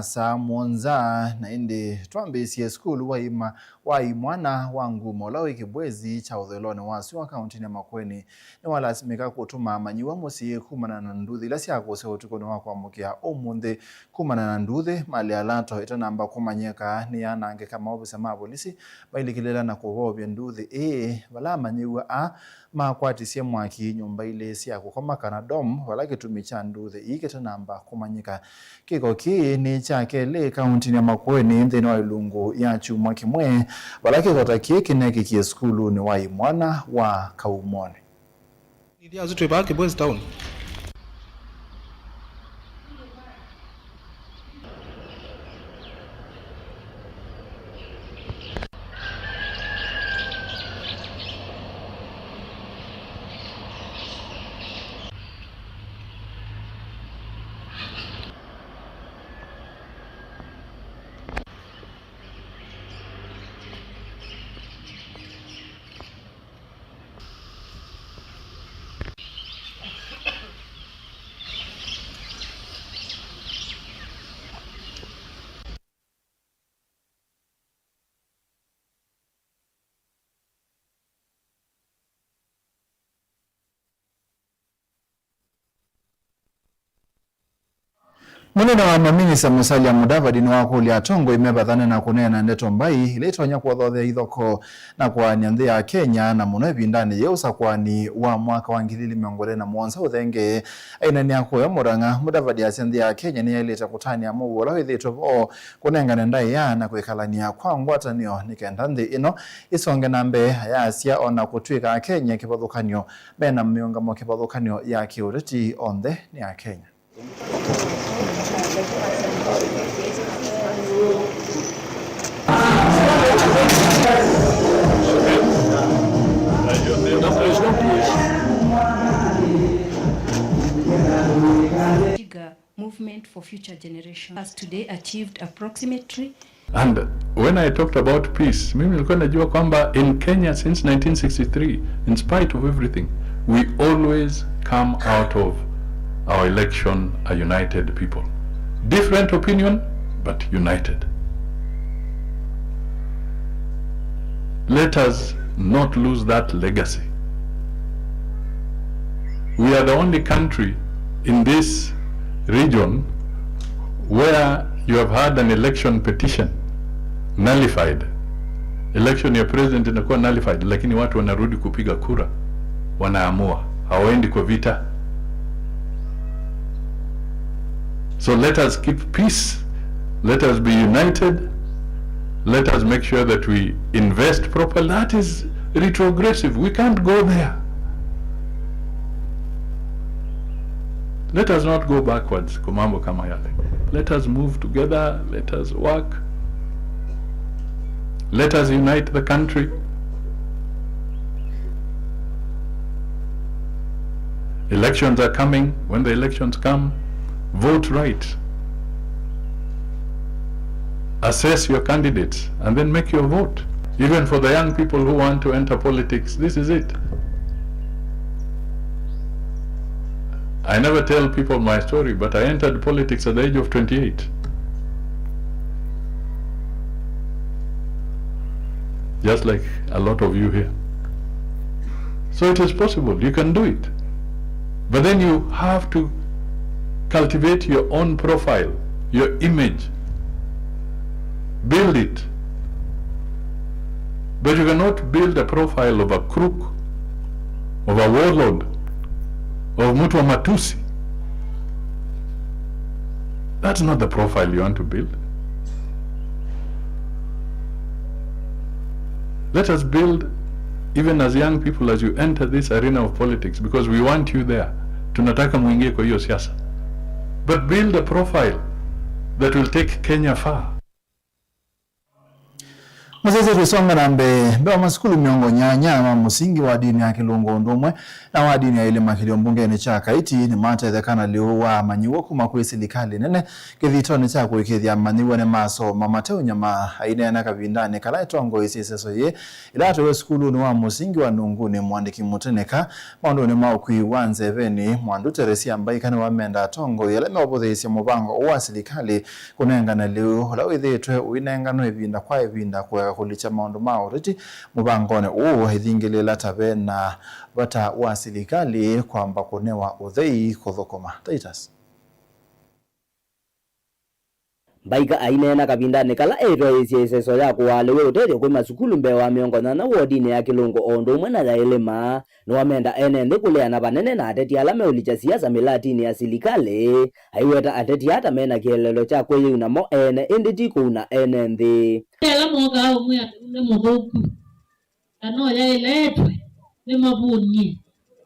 Saa mwonza na indi twambisia skulu waimwana wangu Molawi Kibwezi cha uthelone wasi wa kaunti ya Makueni ni walasimika kutuma manyiwa musi kumana na nduthi ila siakuse utukoni wa kuamukia umunthe kumana na nduthi mali alato itanamba kumanyeka ni yanange kama obisa mapolisi bailikilela na kuhobya nduthi wala manyiwa makwatisia mwaki nyumba ile siakukoma kana dom wala kitumicha nduthi ikitanamba kumanyika kiko ni chake le kaunti ya Makueni nthini wa ilungu ya chumwa kimwe wala kota kiki neki kie skulu ni waimwana wa Kaumone. Ndia zitwe ba Kibwezi town. Munene wa maminisa Musalia Mudavadi ni wakuli atongo imebathane na kunena ndeto mbai ilitonya kuothothe ithoko na kwani nthi ya Kenya na muno ibindani yeusa kwani wa mwaka wa 2017 uthenge aina ni akoya Murang'a Mudavadi ase nthi ya Kenya ni yeleta kutania muwola withitwe bo kunengana ndai ya na kwikalania kwa ngwatanio nikenda nthi ino isonge nambe yasia ona kutwika Kenya kibothukanio bena miungamo kibothukanio ya kiuriti onthe ni ya Kenya. Movement for future generations has today achieved approximately. And when I talked about peace, mimi nilikuwa najua kwamba in Kenya since 1963, in spite of everything, we always come out of our election a united people. Different opinion, but united. Let us not lose that legacy. We are the only country in this region where you have had an election petition nullified. Election ya president inakuwa nullified, lakini watu wanarudi kupiga kura, wanaamua, hawaendi kwa vita. So let us keep peace, let us be united, let us make sure that we invest properly. That is retrogressive, we can't go there. Let us not go backwards, kumambo kama yale. Let us move together, let us work. Let us unite the country. Elections are coming. When the elections come, vote right. Assess your candidates and then make your vote. Even for the young people who want to enter politics, this is it. I never tell people my story, but I entered politics at the age of 28. Just like a lot of you here. So it is possible, you can do it. But then you have to cultivate your own profile, your image. Build it. But you cannot build a profile of a crook, of a warlord, of mtu wa matusi. That's not the profile you want to build. Let us build, even as young people, as you enter this arena of politics, because we want you there. Tunataka muingie kwa hiyo siasa. But build a profile that will take Kenya far. Mzeze tusonga na mbe maskulu miongo nyanya ma musingi wa dini ya Kilungu ndumwe na wa dini ya ile makilio mbungeni cha Kaiti ni mata thekana leo wa manyiwo kuma kuri silikali nene kithitone cha kwikithia maniwa ne maso mamateo nyama aina na kabindane kala itongo isiseso ye ila to skulu ni wa musingi wa Nunguni mwandiki muteneka mondo ne maukwi wanze veni mwandu Teresia ambaye kana wamenda tongo yale mabodhesi mubango wa silikali kunenga na leo la withitwe uinenga no ibinda kwa ibinda kwa kulicha maondo mao riti mubangone hithingilela tabe na bata wa silikali kwamba kunewa uthei kuthokoma Titus Baika aine na kabindane kala isiseso yako wale wewe kwa masukulu mbe wa miongo na wodini ya Kilungu ondo mwana ya elema no wamenda enende kule na banene na ateti alame ulicha siasa milatini ya silikali haiweta ateti hata mena kielelo cha kwe unamo ene inditi kuna enende ela moga au mwe ne modoku ano ya eletwe ne mabunyi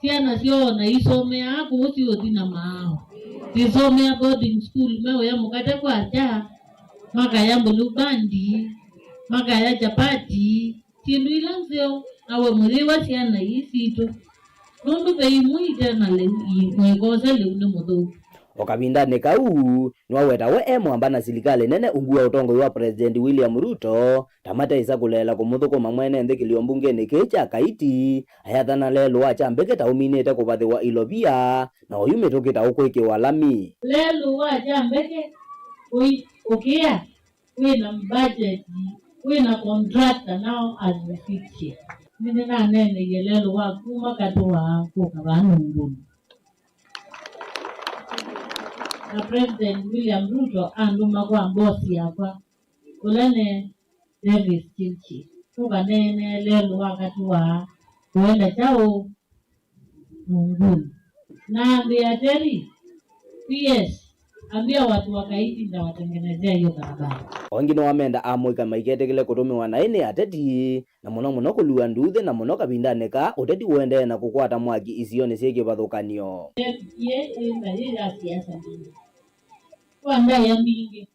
siana siona isome yako usi odina mao isome boarding school mewe ya mukate kwa ja maka ya mbulubandi maka ya chapati tindu ilanzio awe muliwa siana isito nundu bei muite na le mwegoza le une modoku okabindane kau nwaweta we mwambana silikali nene ungua utongo wa President William Ruto tamata isa kulela kumuthuko mamwene ndikilio mbungeni kecha Kaiti ayathana lelo wacha mbeke tauminete kubathi wa ilobia na oyumitokita ukwiki walami lelo wacha mbeke ukia wina budget wina contractor now as we fit here nene na nene yelelo wa kuma katoa kwa banungu na President William Ruto anduma kwa mbosi hapa kulene Davis Chilchi kuka nene lelo wakati wa kuenda chao Nunguni na ambia Terry PS ambia watu wa Kaiti na watengenezea hiyo barabara ongino wamenda amoika maiketekele kutumiwa na ine ateti na muno kulua nduthe na muno kabindane ka uteti uende na kukwata mwaki isione sieke bathukanio ye ya siasa mingi kwa ndaya ya mingi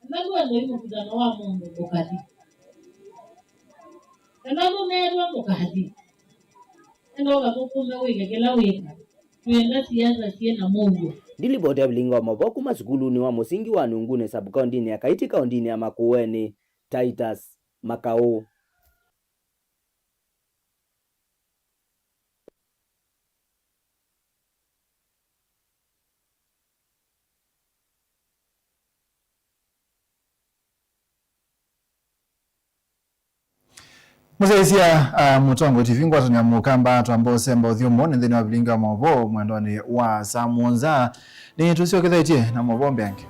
ndio ndio mkutano wa Mungu kokati ndio nero kokati ndio kakukume wike kila wika tuenda siasa sie na Mungu Diliboti ya bilingo maboku masukulu ni wa musingi wa Nunguni sub-county ya Kaiti county ya Makueni Titus Makao. Muzeisia mutongo tivingwa tanya mukamba tuambo semba uthiumo nthini wa bilinga mwobo mwendoni wa samuonza ni tusio kithaetie na mwobo mbiange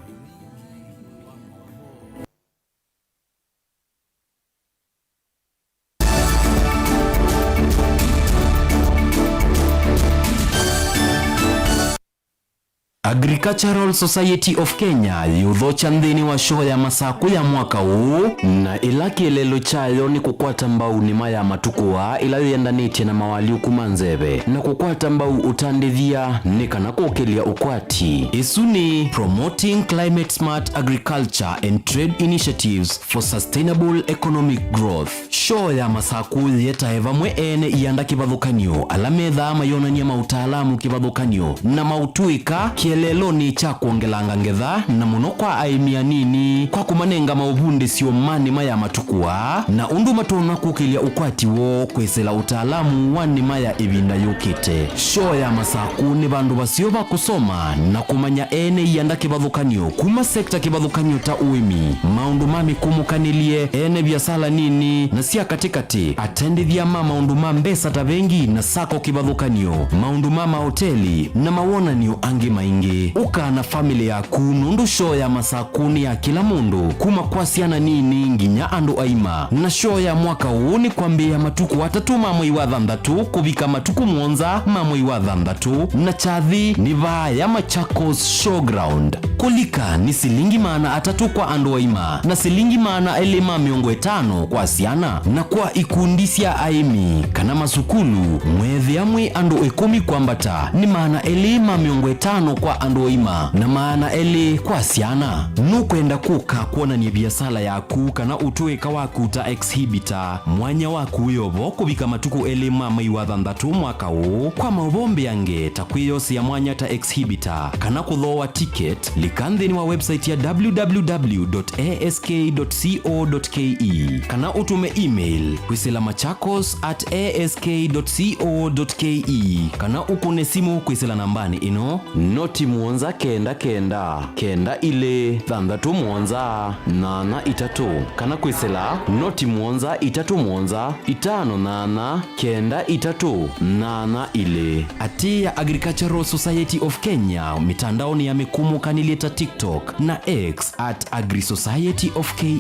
Agricultural Society of Kenya yuthocha nthini wa show ya masaku ya mwaka huu na ila kielelo chayo ni kukwata mbau nima ya matukuwa ila yendanite na mawali ukuma nzeve na kukwata mbau utandithia ni kana kuokelia ukwati isu ni Promoting Climate Smart Agriculture and Trade Initiatives for Sustainable Economic Growth. Show ya masaku yeta eva mwe ene ianda kibathukanio alametha mayonania mautaalamu kibathukanio na mautuika lelo ni cha kuongelanga ngetha na muno kwa aimia nini kwa kumanenga mauvundi sio mani maya matukuwa na undu matona kukilia ukwati wo kwesela utaalamu wani maya ibinda yukite. Show ya masaku ni bandu basio bakusoma na kumanya ene yanda kibathukanio kuma sekta kibathukanio ta uimi maundu mami kumukanilie ene biasala nini na sia katikati atendithia maundu mambesa tavengi na sako kibathukanio maundu mama hoteli na mawonanio angi maingi uka na familia yaku nundu show ya masakuni ya kila mundu kuma kwasiana nini nginya andu aima na show ya mwaka huu ni kwambia matuku watatu mamwe wa thandatu kubika matuku mwonza mamwe wa thandatu na chathi ni vaya Machakos Showground kulika ni silingi maana atatu kwa andu aima na silingi maana elema miongo 5 kwa siana na kwa ikundisia aimi kana masukulu mwethe amwe andu 10 kwambata ni maana elema miongo 5 kwa kwa andoima na maana eli kwa siana. Nukwenda kuka kuona ni biasala yaku kana utuika waku ta exhibitor mwanya waku yobo kubika matuku eli mama iwadhandatu mwaka huu kwa maubombe yange takwiyosi ya mwanya ta exhibitor kana kudhowa ticket likanthini wa website ya www.ask.co.ke kana utume email kwisila machakos@ask.co.ke kana ukune simu kwisila nambani ino noti muonza kenda kenda kenda ile thandatu muonza nana itatu kana kwisila noti muonza itatu muonza itano nana kenda itatu nana ile. Ati ya Agricultural Society of Kenya mitandaoni ya mikumu kanileta TikTok na X @AgriSocietyOfKE.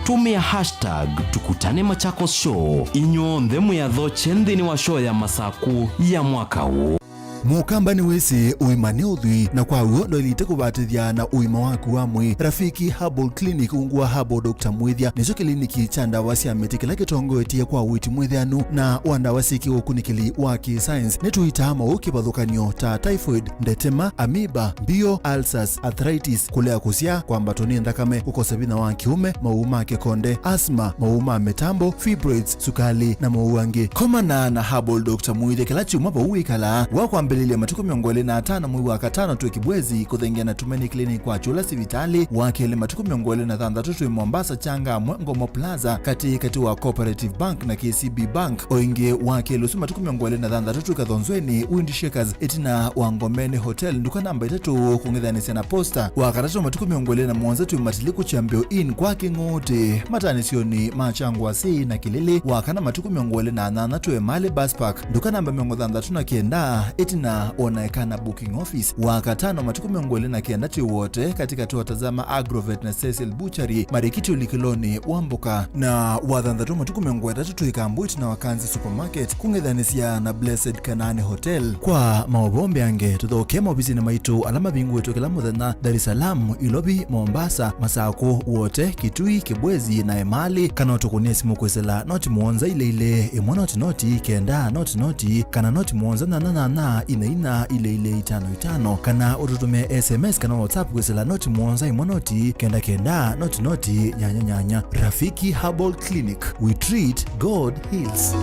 Tumia hashtag tukutane Machakos Show inyo ndhemu ya dhoche ndhini wa show ya masaku ya mwaka huu. Mukamba ni wese uimane udhui na kwa uondo ilite kubatithia na uima waku wa mwi. Rafiki Herbal Clinic ungua Herbal Dr. Mwithia nicho kliniki cha ndawa cia miti kila kitongo etia kwa witi mwithianu na wandawa siki ukunikili wa ki-science netuitama ukibadhukanio ta typhoid, ndetema, amoeba, bio, ulcers, arthritis, kulea kusia kwa mbatoni ndakame, ukosabina wa kiume, mauma kekonde, asma, mauma metambo, fibroids, sukali na mauange. Komana na Herbal Dr. Mwithia kila chuma pa uikala wakwa mbelile matuku miongole na atano mwi wa katano tuwe Kibwezi kuthengia na Tumeni Clinic kwa chula sivitali wakele matuku miongole na thandatu tuwe Mombasa Changa Mwengomo Plaza kati wa Cooperative Bank na KCB Bank oinge wakele usu matuku miongole na thandatu tuwe Kathonzweni Windy Shakers etina Wangomene Hotel nduka namba itatu kungedhanisi na posta wakatatu matuku miongole na mwonza tuwe Matiliku Chambio Inn kwa Kingote matanisioni Machangwa Si na Kilili wakana matuku miongole na anana tuwe Male Bus Park nduka namba miongo thandatu na kienda etina onaekana booking office wakatano matuku miongole na kiandati wote katika tuwatazama Agrovet na Cecil Butchery Marikiti Ulikiloni Wamboka na wadhandatu matuku miongole tatu tuikambuiti na Wakanzi Supermarket kungedhanisia na Blessed Kanani Hotel kwa maobombe yange tuthoke mobisi na maitu alama bingu wetu kila muthenya Dar es Salaam Ilobi Mombasa Masako wote Kitui Kibwezi na Emali kana utukunie simu kwesela noti muonza ile imwana noti kenda noti kana noti muonza na ina ile 55 kana ututume SMS kana WhatsApp kwesela noti muonza imonoti kenda noti nyanya. Rafiki Herbal Clinic, we treat, God heals.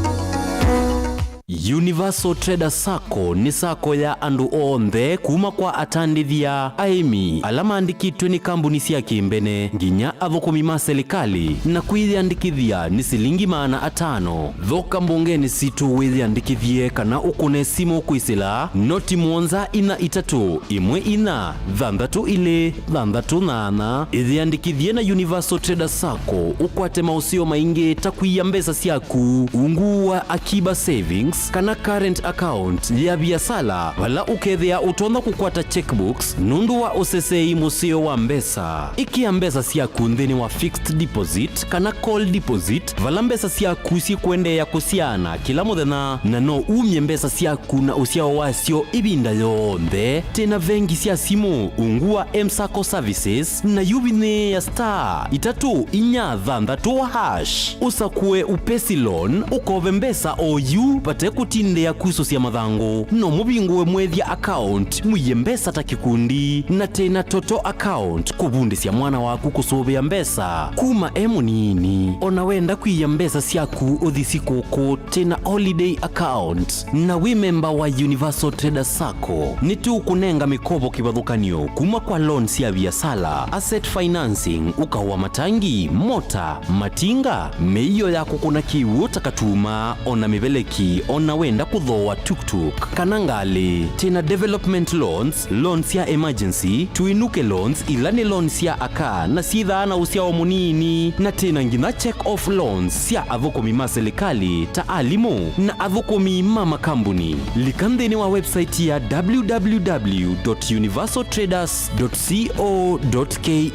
Universal Trader Sacco ni sako ya andu onthe kuma kwa atandithia aimi alama andikitwe ni kambuni cia kimbene nginya athukumi ma serikali na kwithiandikithia ni silingi maana atano thoka mbungeni situ withiandikithie kana ukune simu kwisila noti muonza ina itatu imwe ina thandatu ile thandatu nana ithiandikithie na Universal Trader Sacco ukwate mausio maingi takwiya mbesa ciaku unguwa akiba savings kana current account ya biasala wala ukethia utonda kukwata checkbooks nundu wa osesei musio wa mbesa ikia mbesa ciaku nthini wa fixed deposit kana call deposit vala mbesa ciaku cikwendea kusiana kila muthenya na no umye mbesa ciaku na usiao wasio ibinda yonthe tena vengi cia simu ungua M-Sacco Services na yubine ya star itatu inya thandatu hash usakue upesi loan ukove mbesa oyu pate kutinde ya kuso cia mathangu no mubinguwe mwethia account muye mbesa ta kikundi na tena toto account kubundi cia mwana waku kusubia mbesa kuma emunini ona wenda kwiya mbesa ciaku uthisi kuku tena holiday account na we member wa Universal Trader Sacco ni tu kunenga mikobo kibadhukanio kuma kwa loan cia biasala asset financing ukawa matangi mota matinga meiyo yako kuna kiwu takatuma ona mibeleki ona wenda kudhoa tuk-tuk kanangali tena development loans ya emergency tuinuke loans ilani loans ya aka na sitha na usia wa munini na tena ngina check off loans ya adhukomi ma serikali taalimu na adhukomi mama kambuni likandheni wa website ya www.universaltraders.co.ke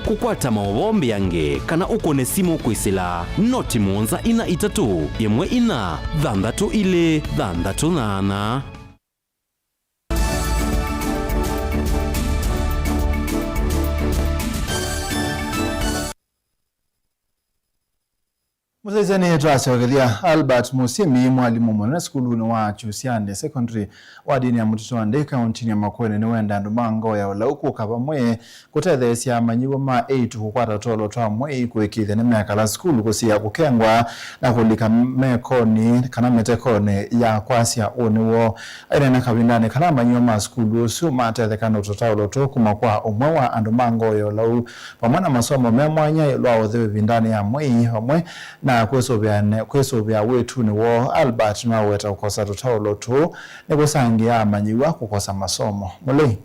kukwata maobombe yange kana ukone simu kwisila noti muonza ina itatu imwe ina thandatu ile thandatu nana. Muzezani twacokeria Albert Musimi mwalimu munene sukulu wa Chusiani Secondary wa dini ya Mutito wa Ndeka kaunti ya Makueni ni wenda andu mangoya ulauku kabamwe kutethesia manyiwa ma 8 kukwata tolo twa mwei kuikithia ni miaka la sukulu kusia kukengwa na kulika mekoni kana metekoni ya kwasia uniwo aina na kabindani kana manyiwa ma sukulu su matethekana utotaulo tu kuma kwa umwe wa andu mangoya ulau pamwana masomo memwanya lwa uthiwi vindani ya mwei hamwe na kwesobya wetu ni wo Albert na weta kukosa tutaulo tu ni kusangia amanyiwa kukosa masomo mule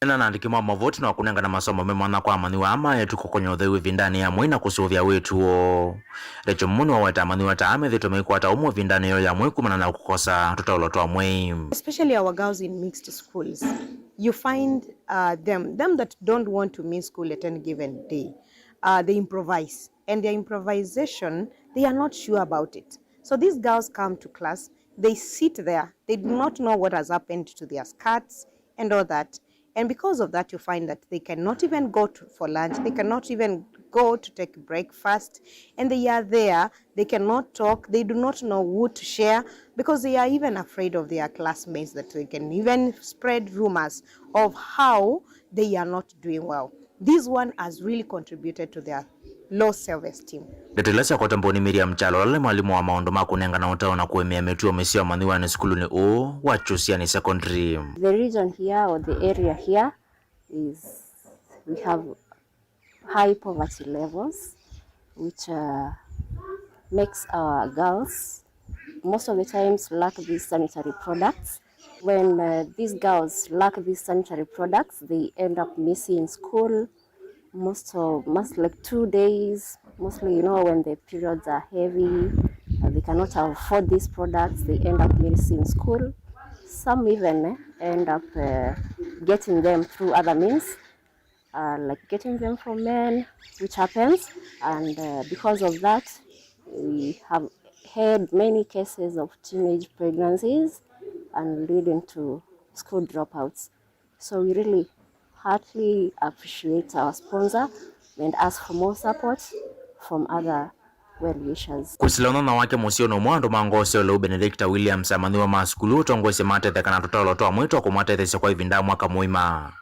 na ndikimwa mavoti na kunenga na masomo memwana kwa amaniwa ama yetu kukonyo uthewi vindani ya mwina kusovya wetu o recho muni wa weta amaniwa taame dhito meikuata umo vindani yo ya mwe kumana na kukosa tutaulo tu mwe. Especially our girls in mixed schools, you find them that don't want to miss school at any given day. They improvise, and their improvisation, they are not sure about it. So these girls come to class, they sit there, they do not know what has happened to their skirts and all that. And because of that, you find that they cannot even go for lunch, they cannot even go to take breakfast, and they are there, they cannot talk, they do not know who to share, because they are even afraid of their classmates, that they can even spread rumors of how they are not doing well. This one has really contributed to their low self-esteem. Detelesa kwa tamboni Miriam Chalo lale mwalimu wa maondo makunenga na utao na kuemea metuwa mesio maniwa ni skulu ni wa Chusiani Secondary. The region here or the area here is we have high poverty levels, which makes our girls most of the times lack these sanitary products. When these girls lack these sanitary products, they end up missing school most like 2 days. Mostly, you know, when the periods are heavy, they cannot afford these products, they end up missing school. Some even end up getting them through other means, like getting them from men, which happens. And because of that, we have had many cases of teenage pregnancies and leading to school dropouts. So we really heartily appreciate our sponsor and ask for more support from other well-wishers. Kusilona na wake musiono mwando mangose ole Benedicta Williams amaniwa maskulu tongose mate kana tutalo toa mwito kwa mate kwa ivinda mwaka muima.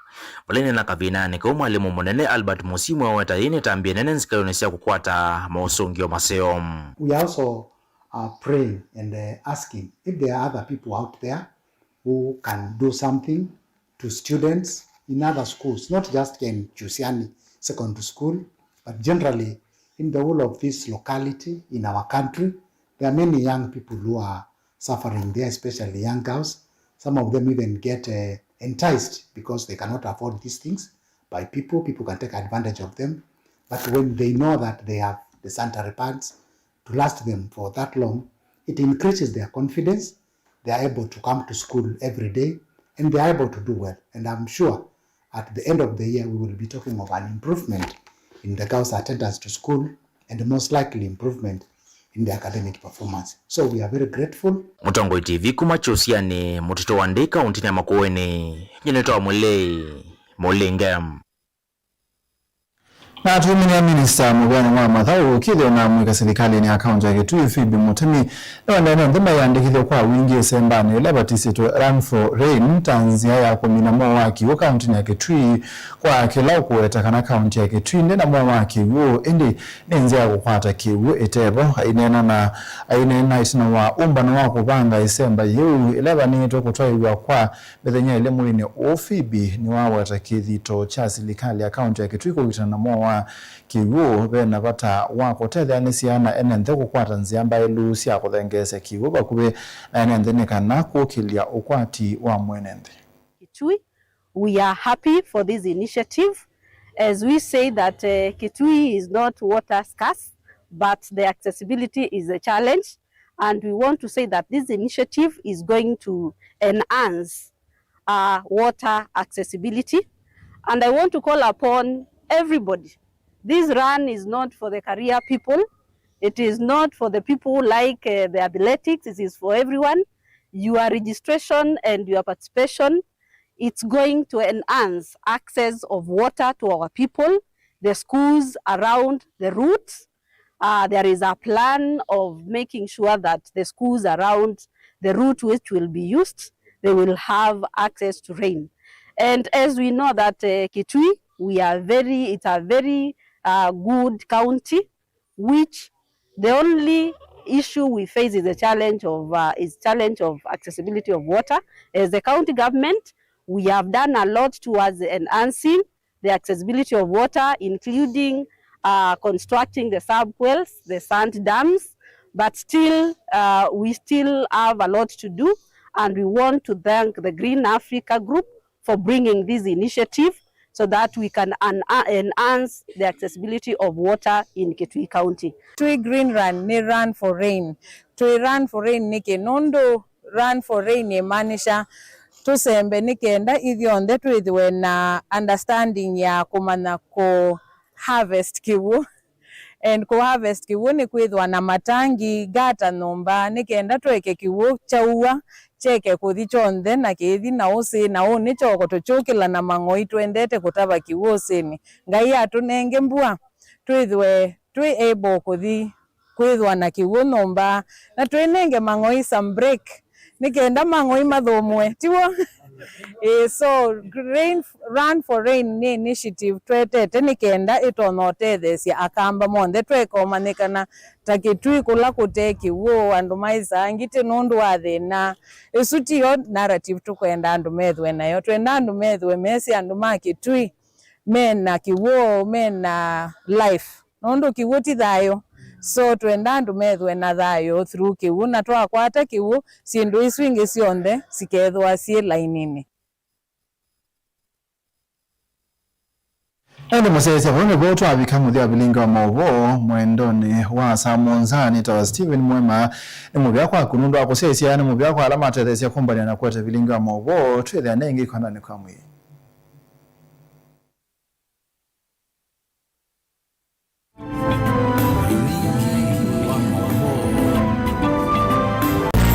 Walene na kavinani kwa mwalimu munene Albert Musimi wa weta yini tambie nene nsikayonisia kukwata mausungio maseom. We also are praying and asking if there are other people out there who can do something to students in other schools, not just in Chusiani Secondary School, but generally in the whole of this locality in our country. There are many young people who are suffering there, especially young girls. Some of them even get enticed because they cannot afford these things by people. People can take advantage of them. But when they know that they have the sanitary pads to last them for that long, it increases their confidence. They are able to come to school every day and they are able to do well. And I'm sure at the end of the year, we will be talking of an improvement in the girls' attendance to school and most likely improvement in the academic performance. So we are very grateful. Mutongo TV kuma Chusiani Mutito wa Ndeka kaunti ya Makueni. Nyenetoa Mulengam. Na tumini Minister Mugwana wa Mathau kithio na mwika serikali ni akaunti ya Kitui Phoebe Mutemi na ndana ndema yandikithio kwa wingi sembani lebatisitwe Run for Rain tanzia ya kumina mwa waki wa kaunti ya Kitui kwa kilau kuweta kana kaunti ya Kitui ndena mwa waki wo indi nenze ya kukwata kiwu etebo ainena isina wa umbano wa kubanga isemba yu 11 to kutwaiwa kwa bethenya ile mwini o Phoebe ni wa watakithito cha serikali ya kaunti ya Kitui kukitana mwa kiwu bena bata wako tethe anisiana enenthe kukwata nziamba elu cia kuthengese kiwu bakube enenthe nekana kukilia ukwati wa mwenenthe. Kitui, we are happy for this initiative as we say that Kitui is not water scarce but the accessibility is a challenge, and we want to say that this initiative is going to enhance water accessibility, and I want to call upon everybody. This run is not for the career people. It is not for the people like the athletics. It is for everyone. Your registration and your participation, it's going to enhance access of water to our people the schools around the routes. There is a plan of making sure that the schools around the route which will be used, they will have access to rain. And as we know that Kitui, it's a very good county, which the only issue we face is the challenge of accessibility of water. As the county government, we have done a lot towards enhancing the accessibility of water, including constructing the subwells, the sand dams, but still we still have a lot to do, and we want to thank the Green Africa Group for bringing this initiative so that we can enhance the accessibility of water in Kitui County. Kitui Green Run ni run for rain. Tui run for rain ni kinondo run for rain ni manisha tusembe ni kenda ithionde tuithiwe na understanding ya kumana ko harvest kiwu. And ko harvest kiwu ni kwithwa na matangi gata nomba ni kenda tweke kiwu chaua cheke kuthi chonthe na kithi na usi na uni choko tuchukila na mang'oi twendete kutaba kiwu usini. Ngai atunenge mbua twithwe twi able kuthi kwithwa na kiwu nomba na twenenge mang'oi some break nikenda mang'oi mathomwe tiwo. So run for rain ni initiative twetete nikenda itonotethesia akamba monthe twekomanikana ta Kitui kula kuteki wo andu maisangite nundu wa thina isutio narrative tukwenda andu methwe nayo twenda andu methwe mesi andu ma Kitui mena kiwo mena life nundu kiwo ti thayo. So twenda andu methwe na thayo through kiwu na twakwata kiwu sindu isu ingi cionthe sikethwa sie lainini. Ende musese vone voto abika muthi abilinga wa mauvo mwendoni wa Samonzani tawa Steven Mwema ni muvya kwa kunundu wa kusesia ni muvya kwa alama tethesia kumbani anakuwa tevilinga wa mauvo tuwele anengi kwa ndani kwa mwi.